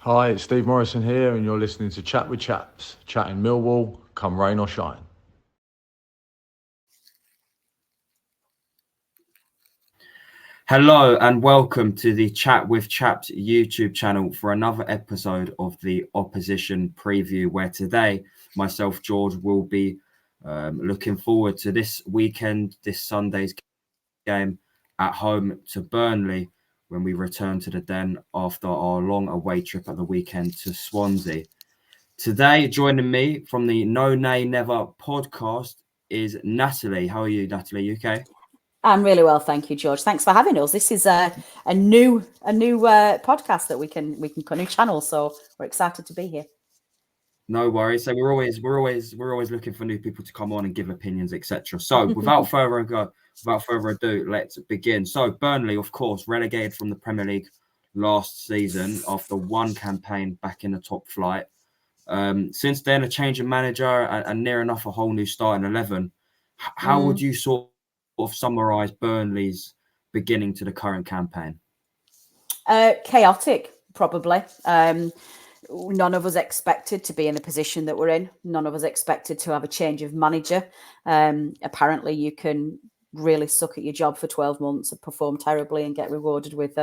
Hi, it's Steve Morrison here, and you're listening to Chat with Chaps, chatting Millwall, come rain or shine. Hello and welcome to the Chat with Chaps YouTube channel for another episode of the Opposition Preview, where today myself, George, will be looking forward to this weekend, this Sunday's game at home to Burnley when we return to the Den after our long away trip at the weekend to Swansea. Today, joining me from the No Nay Never podcast is Natalie. How are you, Natalie? You okay? I'm really well, thank you, George. Thanks for having us. This is a new podcast that we can a new channel, so we're excited to be here. No worries. So we're always looking for new people to come on and give opinions, etc. So without further ado, let's begin. So Burnley, of course, relegated from the Premier League last season after one campaign back in the top flight. Since then, a change of manager and near enough a whole new starting 11. How would you sort of summarise Burnley's beginning to the current campaign? Chaotic, probably. None of us expected to be in the position that we're in. None of us expected to have a change of manager. Apparently, you can really suck at your job for 12 months and perform terribly and get rewarded with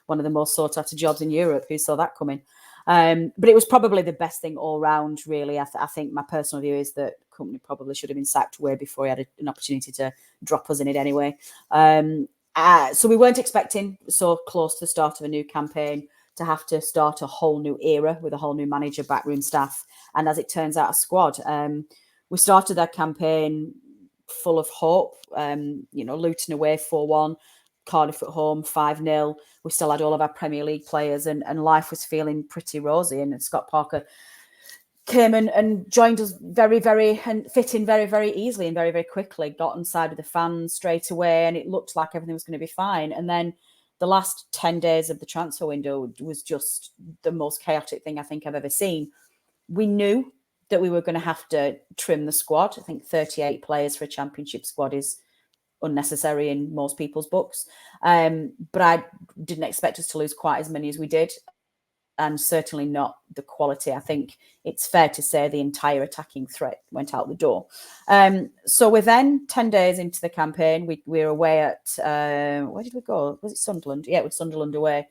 one of the most sought after jobs in Europe. Who saw that coming? But it was probably the best thing all round, really. I think my personal view is that the company probably should have been sacked way before he had an opportunity to drop us in it anyway. So we weren't expecting so close to the start of a new campaign to have to start a whole new era with a whole new manager, backroom staff, and as it turns out, a squad. We started that campaign full of hope, Luton away 4-1, Cardiff at home 5-0. We still had all of our Premier League players and life was feeling pretty rosy. And Scott Parker came and joined us and fit in very, very easily and very, very quickly, got on side with the fans straight away, and it looked like everything was going to be fine. And then the last 10 days of the transfer window was just the most chaotic thing I think I've ever seen. We knew that we were going to have to trim the squad. I think 38 players for a championship squad is unnecessary in most people's books. But I didn't expect us to lose quite as many as we did, and certainly not the quality. I think it's fair to say the entire attacking threat went out the door. So we're then 10 days into the campaign. We were away at, where did we go? Was it Sunderland? Yeah, it was Sunderland away,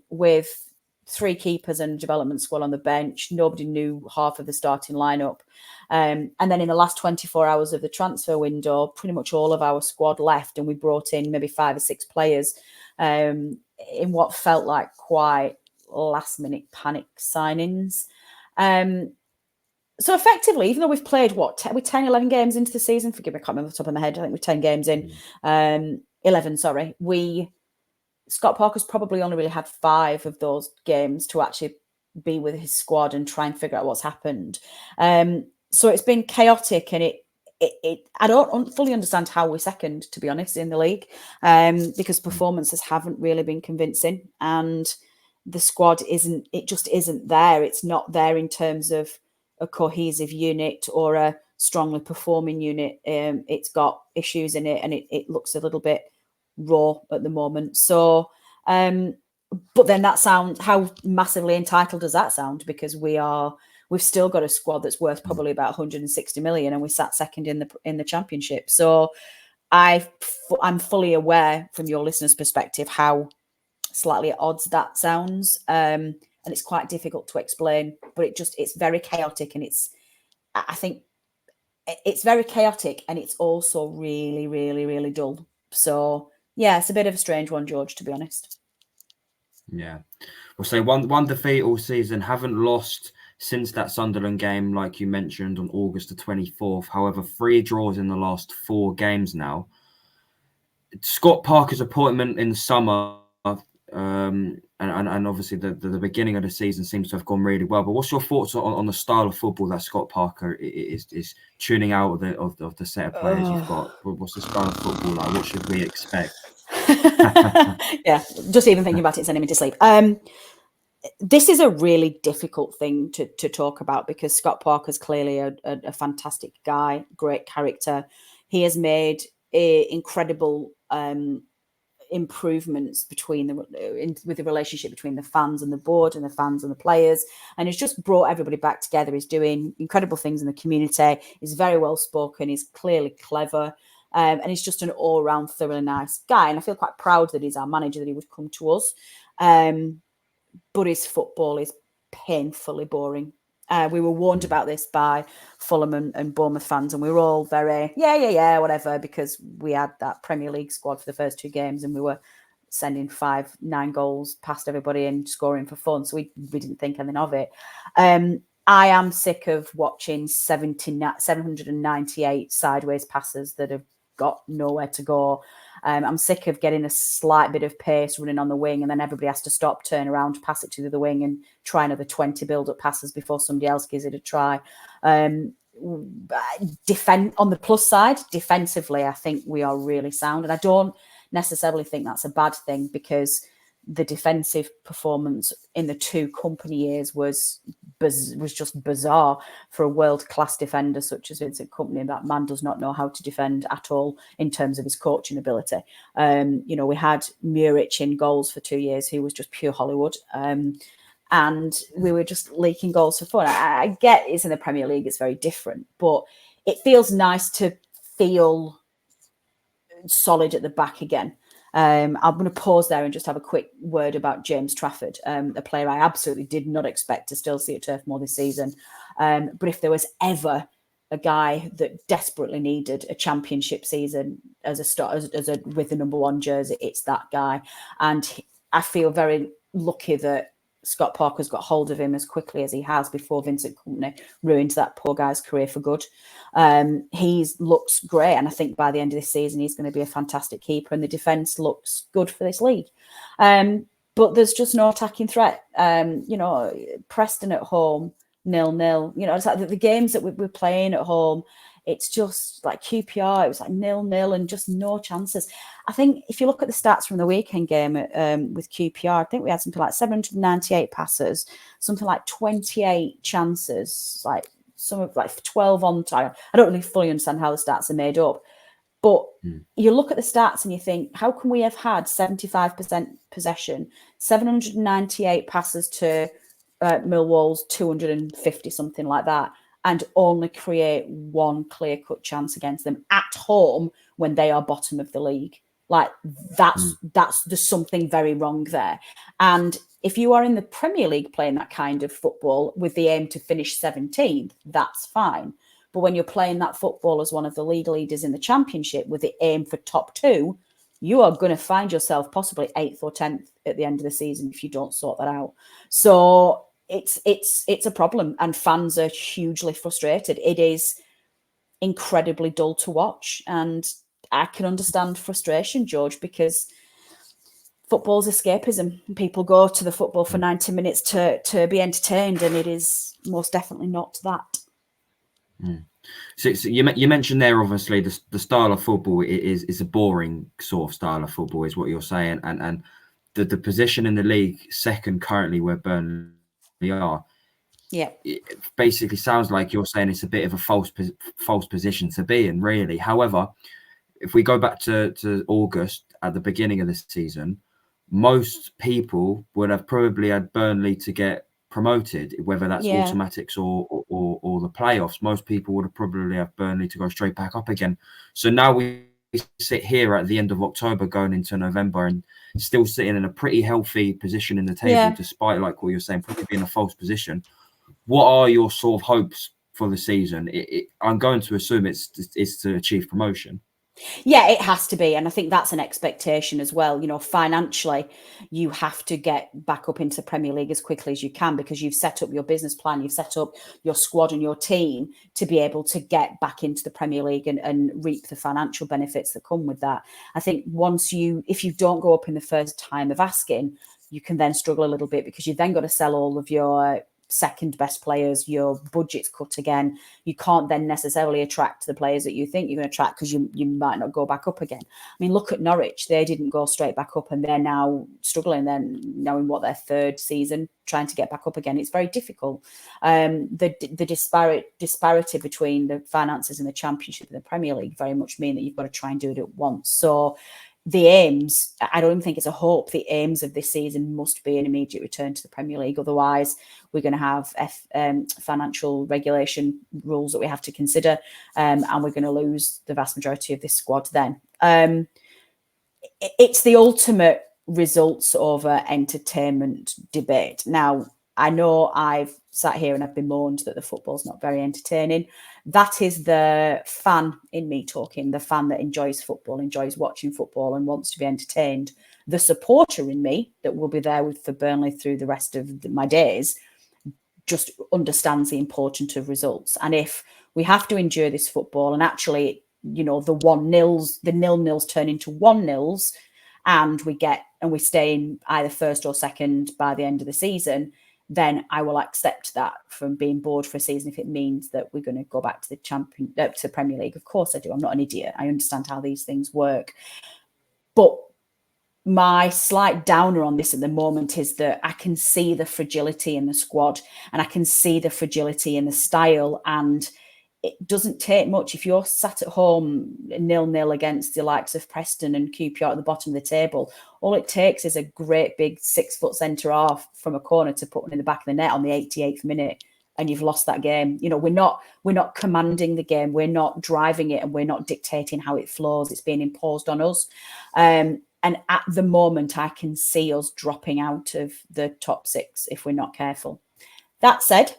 with 3 keepers and development squad on the bench. Nobody knew half of the starting lineup. And then in the last 24 hours of the transfer window, pretty much all of our squad left, and we brought in maybe 5 or 6 players in what felt like quite last-minute panic signings. So effectively, even though we've played, we're 10, 11 games into the season, forgive me, I can't remember off the top of my head, I think we're 10 games in, 11, sorry. Scott Parker's probably only really had 5 of those games to actually be with his squad and try and figure out what's happened. So it's been chaotic, and I don't fully understand how we're second, to be honest, in the league, because performances haven't really been convincing, and the squad isn't there. It's not there in terms of a cohesive unit or a strongly performing unit. It's got issues in it, and it looks a little bit raw at the moment. So, but then that sounds, how massively entitled does that sound? Because we've still got a squad that's worth probably about 160 million, and we sat second in the championship. So I'm fully aware from your listeners' perspective how slightly at odds that sounds, and it's quite difficult to explain, but it's very chaotic, and I think it's very chaotic, and it's also really, really, really dull. So yeah, it's a bit of a strange one, George, to be honest. Yeah, we'll say one defeat all season, haven't lost since that Sunderland game, like you mentioned, on August the 24th. However, 3 draws in the last 4 games now. Scott Parker's appointment in the summer, and obviously the beginning of the season seems to have gone really well. But what's your thoughts on the style of football that Scott Parker is tuning out of the set of players you've got? What's the style of football like? What should we expect? Yeah, just even thinking about it sending me to sleep. This is a really difficult thing to talk about, because Scott Parker's clearly a fantastic guy, great character. He has made incredible improvements with the relationship between the fans and the board and the fans and the players, and it's just brought everybody back together. He's doing incredible things in the community. He's very well spoken. He's clearly clever, and he's just an all-round thoroughly nice guy. And I feel quite proud that he's our manager, that he would come to us. But his football is painfully boring. We were warned about this by Fulham and Bournemouth fans, and we were all very, whatever, because we had that Premier League squad for the first 2 games, and we were sending 5-9 goals past everybody and scoring for fun. So we didn't think anything of it. I am sick of watching 798 sideways passes that have got nowhere to go. I'm sick of getting a slight bit of pace running on the wing, and then everybody has to stop, turn around, pass it to the other wing, and try another 20 build-up passes before somebody else gives it a try. Defend on the plus side, defensively, I think we are really sound, and I don't necessarily think that's a bad thing, because the defensive performance in the 2 company years was just bizarre for a world-class defender such as Vincent Kompany. That man does not know how to defend at all in terms of his coaching ability. We had Muric in goals for 2 years, who was just pure Hollywood. And we were just leaking goals for fun. I get it's in the Premier League, it's very different, but it feels nice to feel solid at the back again. I'm going to pause there and just have a quick word about James Trafford, a player I absolutely did not expect to still see at Turf Moor this season. But if there was ever a guy that desperately needed a championship season with the number 1 jersey, it's that guy. And I feel very lucky that Scott Parker's got hold of him as quickly as he has before Vincent Kompany ruined that poor guy's career for good. He looks great, and I think by the end of this season he's going to be a fantastic keeper, and the defence looks good for this league. But there's just no attacking threat. Preston at home, 0-0. It's like the games that we're playing at home, it's just like QPR, it was like 0-0 and just no chances. I think if you look at the stats from the weekend game with QPR, I think we had something like 798 passes, something like 28 chances, like some of like 12 on target. I don't really fully understand how the stats are made up, but you look at the stats and you think, how can we have had 75% possession, 798 passes to Millwall's 250, something like that, and only create 1 clear-cut chance against them at home when they are bottom of the league? Like there's something very wrong there. And if you are in the Premier League playing that kind of football with the aim to finish 17th, that's fine. But when you're playing that football as one of the league leaders in the Championship with the aim for top 2, you are going to find yourself possibly 8th or 10th at the end of the season if you don't sort that out. So it's a problem, and fans are hugely frustrated. It is incredibly dull to watch, and I can understand frustration, George, because football's escapism. People go to the football for 90 minutes to be entertained, and it is most definitely not that. So you mentioned there, obviously, the style of football is a boring sort of style of football, is what you're saying, and the position in the league, second currently where Burnley are. Yeah, it basically sounds like you're saying it's a bit of a false position to be in, really. However, if we go back to August at the beginning of this season, most people would have probably had Burnley to get promoted, whether that's automatics or the playoffs. Most people would have probably have Burnley to go straight back up again. So now we sit here at the end of October going into November and still sitting in a pretty healthy position in the table, despite, like what you're saying, probably being a false position. What are your sort of hopes for the season? I'm going to assume it's to achieve promotion. Yeah, it has to be. And I think that's an expectation as well. Financially, you have to get back up into the Premier League as quickly as you can, because you've set up your business plan, you've set up your squad and your team to be able to get back into the Premier League and reap the financial benefits that come with that. I think if you don't go up in the first time of asking, you can then struggle a little bit, because you've then got to sell all of your second best players, your budget's cut again. You can't then necessarily attract the players that you think you're going to attract, because you might not go back up again. I mean, look at Norwich. They didn't go straight back up, and they're now struggling. They're now in their 3rd season trying to get back up again. It's very difficult. The disparity between the finances in the Championship and the Premier League very much mean that you've got to try and do it at once. So the aims, I don't even think it's a hope, the aims of this season must be an immediate return to the Premier League. Otherwise, we're going to have financial regulation rules that we have to consider, and we're going to lose the vast majority of this squad then. It's the ultimate results over entertainment debate. Now, I know I've sat here and I've bemoaned that the football's not very entertaining. That is the fan in me talking, the fan that enjoys football, enjoys watching football and wants to be entertained. The supporter in me that will be there for Burnley through the rest of my days just understands the importance of results. And if we have to endure this football and actually, the 1-0s, the 0-0s turn into 1-0s, and we stay in either first or second by the end of the season, then I will accept that from being bored for a season if it means that we're going to go back to the Premier League. Of course I do. I'm not an idiot. I understand how these things work. But my slight downer on this at the moment is that I can see the fragility in the squad and I can see the fragility in the style, and it doesn't take much. If you're sat at home 0-0 against the likes of Preston and QPR at the bottom of the table, all it takes is a great big 6-foot centre half from a corner to put one in the back of the net on the 88th minute, and you've lost that game. We're not commanding the game, we're not driving it, and we're not dictating how it flows. It's being imposed on us. And at the moment, I can see us dropping out of the top 6 if we're not careful. That said,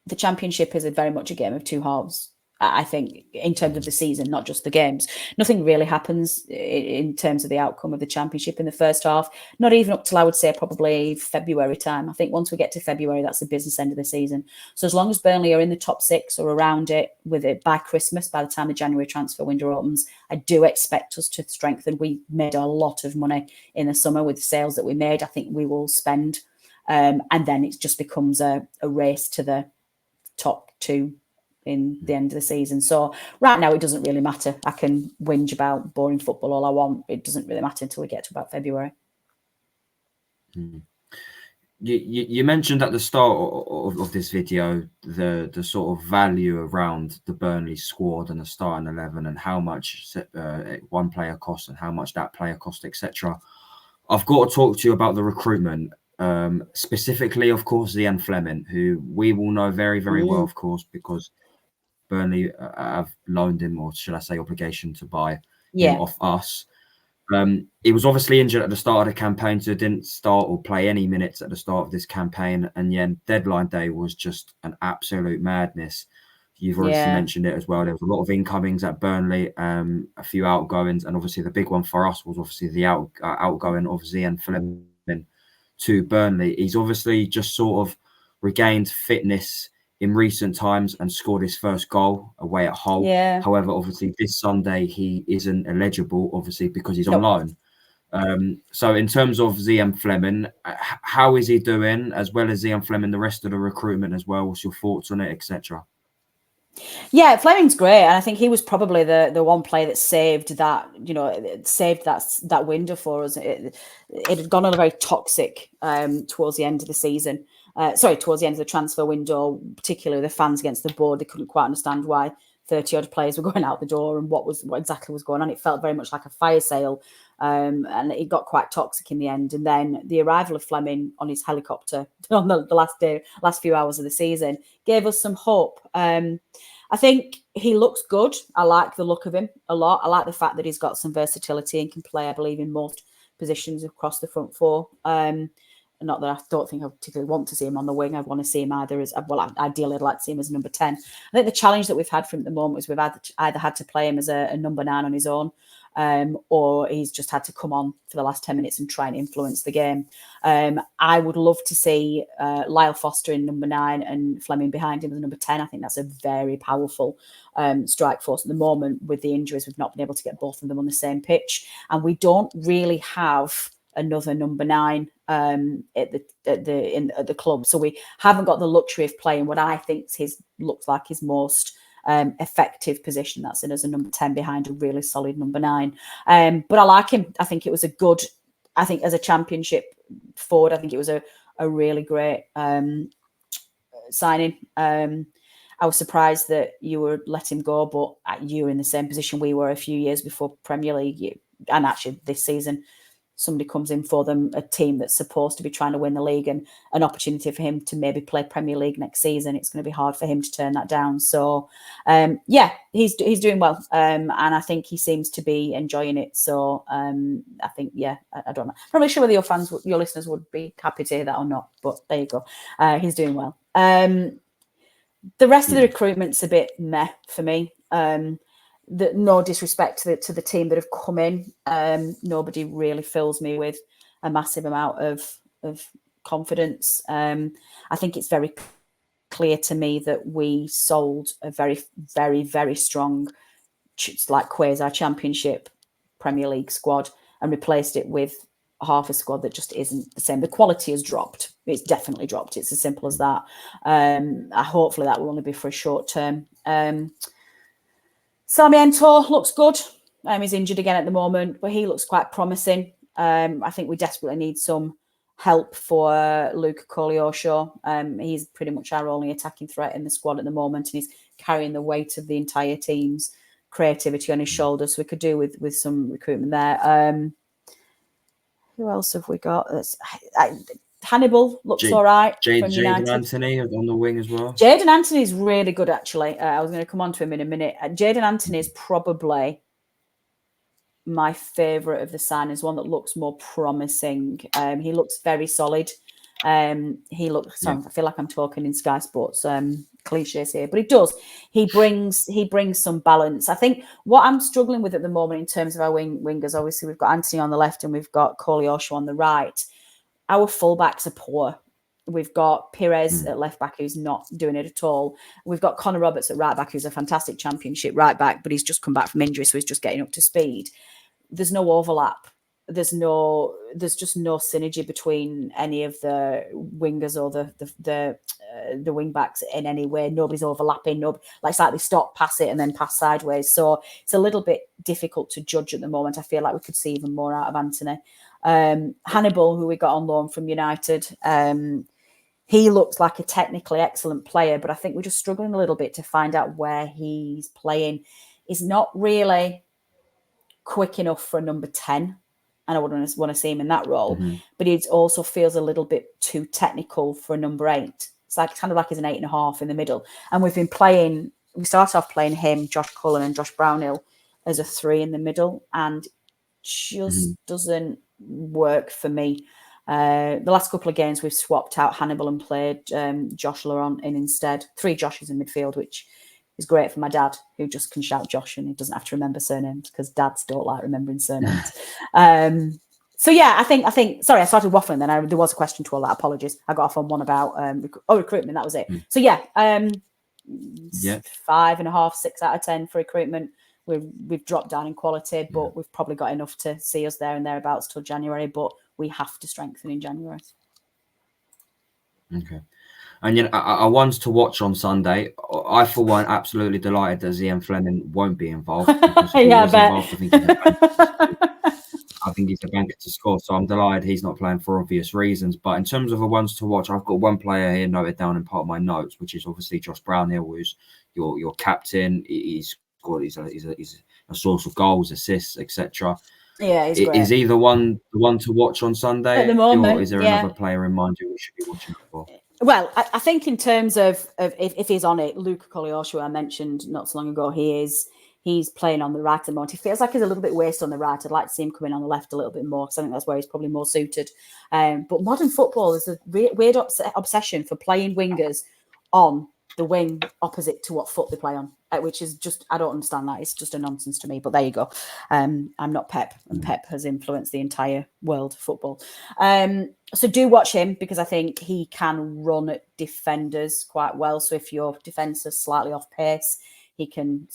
the Championship is very much a game of two halves, I think, in terms of the season, not just the games. Nothing really happens in terms of the outcome of the Championship in the first half, not even up till, I would say, probably February time. I think once we get to February, that's the business end of the season. So as long as Burnley are in the top 6 or around it with it by Christmas, by the time the January transfer window opens, I do expect us to strengthen. We made a lot of money in the summer with the sales that we made. I think we will spend. And then it just becomes a race to the top 2 in the end of the season. So right now it doesn't really matter. I can whinge about boring football all I want. It doesn't really matter until we get to about February. You mentioned at the start of this video the sort of value around the Burnley squad and the starting 11 and how much one player costs and how much that player costs, etc. I've got to talk to you about the recruitment. Specifically, of course, Zian Fleming, who we will know very, very well, of course, because Burnley have loaned him, or should I say, obligation to buy him off us. He was obviously injured at the start of the campaign, so didn't start or play any minutes at the start of this campaign. And yeah, deadline day was just an absolute madness. You've already mentioned it as well. There was a lot of incomings at Burnley, a few outgoings, and obviously the big one for us was obviously the outgoing of Zian Fleming to Burnley. He's obviously just sort of regained fitness in recent times and scored his first goal away at Hull. However, obviously this Sunday he isn't eligible, obviously, because he's on loan. So in terms of Zian Fleming, how is he doing, as well as Zian Fleming, the rest of the recruitment as well? What's your thoughts on it, etc.? Yeah, Fleming's great, and I think he was probably the one player that saved that window for us. It had gone on a very toxic towards the end of the season. Towards the end of the transfer window, particularly the fans against the board. They couldn't quite understand why 30 odd players were going out the door and what exactly was going on. It felt very much like a fire sale, and it got quite toxic in the end. And then the arrival of Fleming on his helicopter on the last few hours of the season gave us some hope. I think he looks good. I like the look of him a lot. I like the fact that he's got some versatility and can play, I believe, in most positions across the front four. Not that I don't think I particularly want to see him on the wing. I want to see him either as, well, ideally I'd like to see him as number 10. I think the challenge that we've had from at the moment is we've either had to play him as a number 9 on his own, or he's just had to come on for the last 10 minutes and try and influence the game. I would love to see Lyle Foster in number 9 and Fleming behind him as number 10. I think that's a very powerful strike force at the moment. With the injuries, we've not been able to get both of them on the same pitch, and we don't really have another number 9 at the club, so we haven't got the luxury of playing what I think looks like his most effective position. That's in as a number 10 behind a really solid number 9. But I like him. I think it was as a Championship forward, I think it was a really great signing. I was surprised that you would let him go, but you were in the same position we were a few years before Premier League. and actually this season, somebody comes in for them, a team that's supposed to be trying to win the league, and an opportunity for him to maybe play Premier League next season, it's going to be hard for him to turn that down. So, he's doing well, and I think he seems to be enjoying it. So, I think, I don't know. I'm not really sure whether your listeners would be happy to hear that or not, but there you go. He's doing well. The rest of the recruitment's a bit meh for me. No disrespect to the team that have come in. Nobody really fills me with a massive amount of confidence. I think it's very clear to me that we sold a very, very, very strong, like quasi championship Premier League squad and replaced it with half a squad that just isn't the same. The quality has dropped. It's definitely dropped. It's as simple as that. Hopefully that will only be for a short term. Sarmiento looks good. He's injured again at the moment, but he looks quite promising. I think we desperately need some help for Luca Koleosho. He's pretty much our only attacking threat in the squad at the moment, and he's carrying the weight of the entire team's creativity on his shoulders. So we could do with some recruitment there. Who else have we got? Hannibal looks all right. Jayden Anthony on the wing as well. Jayden Anthony is really good, actually. I was going to come on to him in a minute. Jayden Anthony is probably my favourite of the signings, one that looks more promising. He looks very solid. He looks. Sorry, I feel like I'm talking in Sky Sports cliches here, but it does. He brings some balance. I think what I'm struggling with at the moment in terms of our wingers, obviously we've got Anthony on the left and we've got Koleosho on the right. Our fullbacks are poor. We've got Perez at left back, who's not doing it at all. We've got Connor Roberts at right back, who's a fantastic championship right back, but he's just come back from injury, so he's just getting up to speed. There's no overlap. There's just no synergy between any of the wingers or the wing backs in any way. Nobody's overlapping. It's like they stop, pass it, and then pass sideways. So it's a little bit difficult to judge at the moment. I feel like we could see even more out of Anthony. Hannibal, who we got on loan from United, he looks like a technically excellent player, but I think we're just struggling a little bit to find out where he's playing. He's not really quick enough for a number 10. And I would want to see him in that role, but he also feels a little bit too technical for a number 8. It's kind of like he's an 8.5 in the middle. And we started off playing him, Josh Cullen and Josh Brownhill as a 3 in the middle, and just doesn't work for me. The last couple of games we've swapped out Hannibal and played Josh Laurent in instead. 3 Joshes in midfield, which is great for my dad, who just can shout Josh and he doesn't have to remember surnames because dads don't like remembering surnames. I think. Sorry, I started waffling. Then there was a question to all that. Apologies. I got off on one about recruitment. That was it. So 5.5, 6 out of 10 for recruitment. We've dropped down in quality, but we've probably got enough to see us there and thereabouts till January. But we have to strengthen in January. Okay. And I want to watch on Sunday. I, for one, absolutely delighted that Zian Fleming won't be involved. Because if he was involved, I think he's a banker to score. So I'm delighted he's not playing for obvious reasons. But in terms of a ones to watch, I've got one player here noted down in part of my notes, which is obviously Josh Brownhill, who's your captain. He's a source of goals, assists, etc. Yeah, he's great. Is either one the one to watch on Sunday, at the moment, or is there another player in mind who we should be watching for? Well, I think in terms of if he's on it, Luca Koleosho, I mentioned not so long ago, he's playing on the right at the moment. He feels like he's a little bit wasted on the right. I'd like to see him come in on the left a little bit more, because I think that's where he's probably more suited. But modern football is a weird obsession for playing wingers on the wing opposite to what foot they play on, which is just, I don't understand that. It's just a nonsense to me, but there you go. I'm not Pep, and Pep has influenced the entire world of football. So do watch him, because I think he can run at defenders quite well. So if your defence is slightly off pace, he can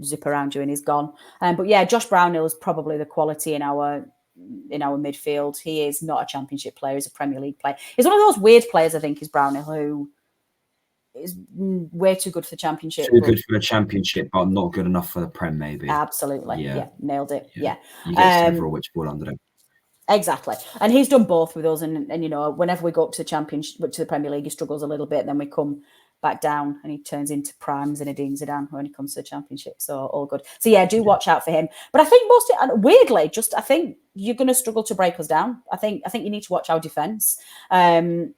zip around you and he's gone. But yeah, Josh Brownhill is probably the quality in our midfield. He is not a championship player, he's a Premier League player. He's one of those weird players, I think, is Brownhill, who is way too good for the championship. Too good for the championship, but not good enough for the Prem, maybe. Absolutely. Yeah. Nailed it. Yeah. You get several which fall under them. Exactly. And he's done both with us. And whenever we go up to the championship, to the Premier League, he struggles a little bit. Then we come back down, and he turns into prime Zinedine Zidane when he comes to the Championship. So all good. So yeah, do watch out for him. But I think weirdly, I think you're going to struggle to break us down. I think you need to watch our defence. We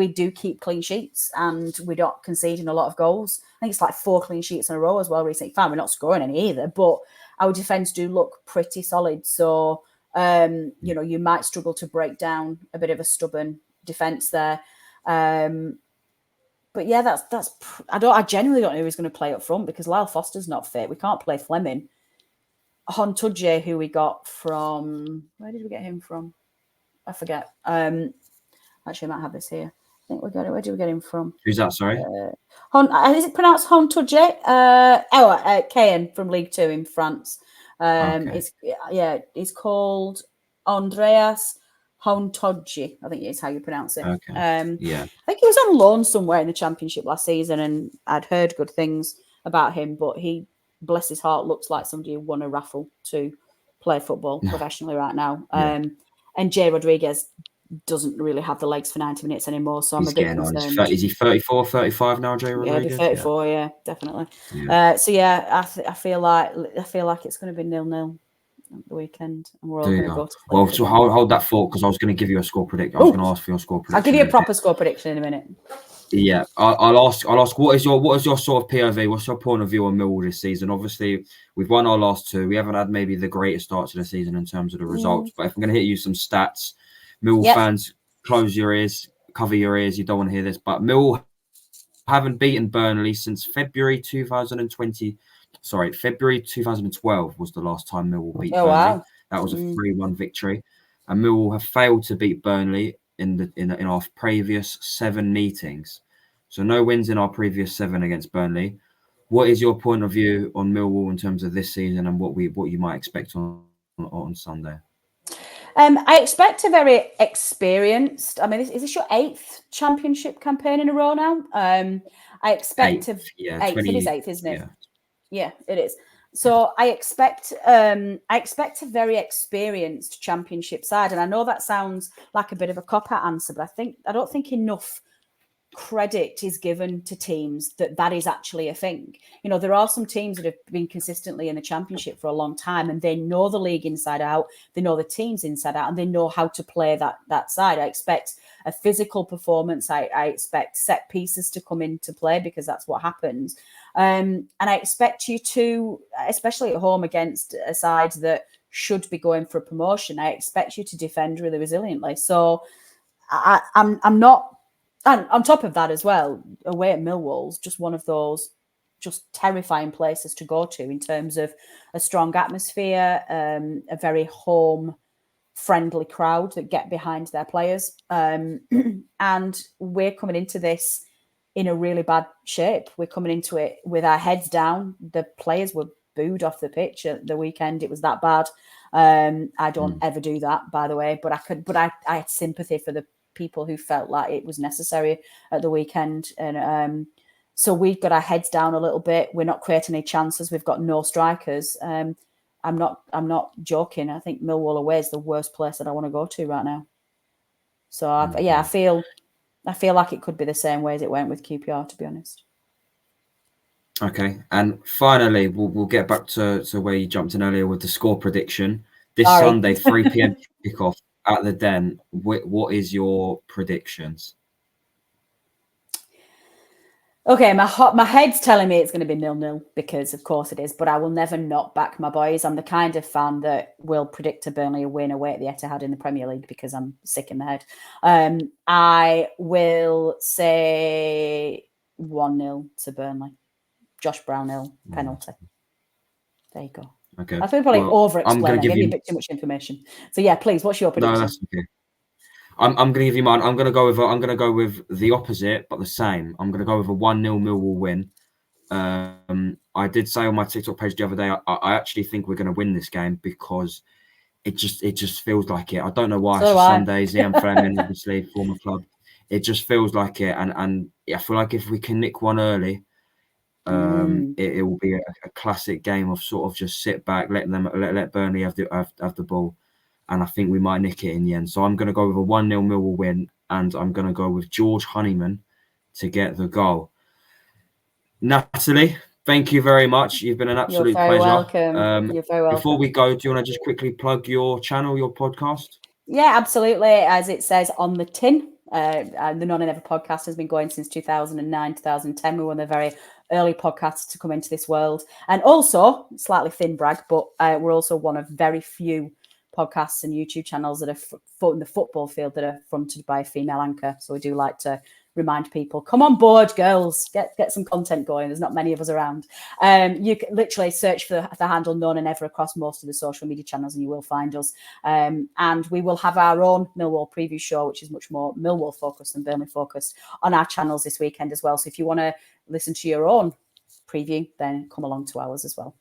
do keep clean sheets and we're not conceding a lot of goals. I think it's like 4 clean sheets in a row as well recently. Fine, we're not scoring any either, but our defence do look pretty solid. So you might struggle to break down a bit of a stubborn defence there. But yeah, I genuinely don't know who's going to play up front because Lyle Foster's not fit. We can't play Fleming. Hontudje, who we got from, where did we get him from? I forget. Actually, I might have this here. I think we got it. Where did we get him from? Who's that? Sorry. Is it pronounced Hontudje? Caen from League Two in France. He's called Andreas Hontudje, I think is how you pronounce it. Okay. I think he was on loan somewhere in the Championship last season, and I'd heard good things about him. But he, bless his heart, looks like somebody who won a raffle to play football professionally right now. And Jay Rodriguez doesn't really have the legs for 90 minutes anymore, so I'm a bit concerned. Is he 34, 35 now, Jay Rodriguez? Yeah, 34, yeah, definitely. Yeah. I feel like it's going to be 0-0 at the weekend, and we're all going to go to play. Well, so hold that thought because I was going to give you a score prediction. I was going to ask for your score prediction. I'll give you a proper score prediction in a minute. Yeah, I'll ask. What is your sort of POV? What's your point of view on Millwall this season? Obviously, we've won our last 2. We haven't had maybe the greatest start to the season in terms of the results. But if I'm going to hit you some stats, Millwall fans, close your ears, cover your ears. You don't want to hear this, but Millwall haven't beaten Burnley since February 2012 was the last time Millwall beat Burnley. Wow. That was a 3-1 victory, and Millwall have failed to beat Burnley in our previous 7 meetings. So no wins in our previous 7 against Burnley. What is your point of view on Millwall in terms of this season and what you might expect on Sunday? I expect a very experienced. I mean, is this your 8th Championship campaign in a row now? I expect 8th. It is 8th, isn't it? Yeah, it is. So I expect a very experienced Championship side, and I know that sounds like a bit of a cop-out answer, but I don't think enough credit is given to teams that is actually a thing. There are some teams that have been consistently in the Championship for a long time, and they know the league inside out, they know the teams inside out, and they know how to play that side. I expect a physical performance. I expect set pieces to come into play because that's what happens. And I expect you to, especially at home against a side that should be going for a promotion, I expect you to defend really resiliently. So I'm not. And on top of that as well, away at Millwall's just one of those just terrifying places to go to in terms of a strong atmosphere, a very home-friendly crowd that get behind their players. And we're coming into this in a really bad shape. We're coming into it with our heads down. The players were booed off the pitch at the weekend. It was that bad. I don't ever do that, by the way, but I had sympathy for the people who felt like it was necessary at the weekend, and so we've got our heads down a little bit. We're not creating any chances. We've got no strikers. I'm not joking. I think Millwall away is the worst place that I want to go to right now. So I feel like it could be the same way as it went with QPR, to be honest. Okay, and finally we'll get back to where you jumped in earlier with the score prediction. This Sunday, 3 p.m. kickoff at the Den. What is your predictions? Okay, my head's telling me it's going to be 0-0 because of course it is, but I will never not back my boys. I'm the kind of fan that will predict a Burnley win away at the Etihad in the Premier League because I'm sick in the head. I will say 1-0 to Burnley. Josh Brownhill penalty. There you go. Okay. I think probably over-explain. I gave you a bit too much information. So yeah, please, what's your prediction? No, that's okay. I'm going to give you mine. I'm going to go with the opposite, but the same. I'm going to go with a 1-0 Millwall win. I did say on my TikTok page the other day, I actually think we're going to win this game because it just feels like it. I don't know why. So it's Sundays, Ian Fleming, obviously, former club. It just feels like it. And I feel like if we can nick one early, it will be a classic game of sort of just sit back, let Burnley have the ball. And I think we might nick it in the end. So I'm going to go with a 1-0 Millwall win. And I'm going to go with George Honeyman to get the goal. Natalie, thank you very much. You've been an absolute You're very pleasure. welcome. You're very welcome. Before we go, do you want to just quickly plug your channel, your podcast? Yeah, absolutely. As it says on the tin, the No Nay Never podcast has been going since 2009, 2010. We were one of the very early podcasts to come into this world. And also, slightly thin brag, but we're also one of very few podcasts and YouTube channels that are in the football field that are fronted by a female anchor. So we do like to remind people, come on board, girls, get some content going. There's not many of us around. You can literally search for the handle No Nay Never across most of the social media channels and you will find us. And we will have our own Millwall preview show, which is much more Millwall focused than Burnley focused, on our channels this weekend as well. So if you want to listen to your own preview, then come along to ours as well.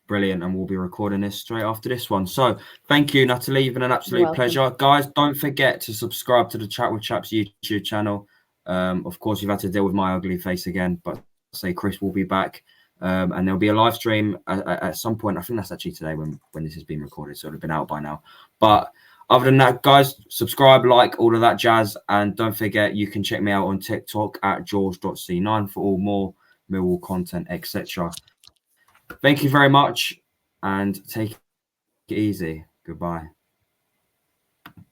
Brilliant. And we'll be recording this straight after this one. So thank you, Natalie. You've been an absolute pleasure. Guys, don't forget to subscribe to the Chat with Chaps YouTube channel. Of course, you've had to deal with my ugly face again, but say Chris will be back. And there'll be a live stream at some point. I think that's actually today when this has been recorded. So it'll have been out by now. But other than that, guys, subscribe, like, all of that jazz. And don't forget, you can check me out on TikTok at george.c9 for all more Millwall content, etc. Thank you very much and take it easy. Goodbye.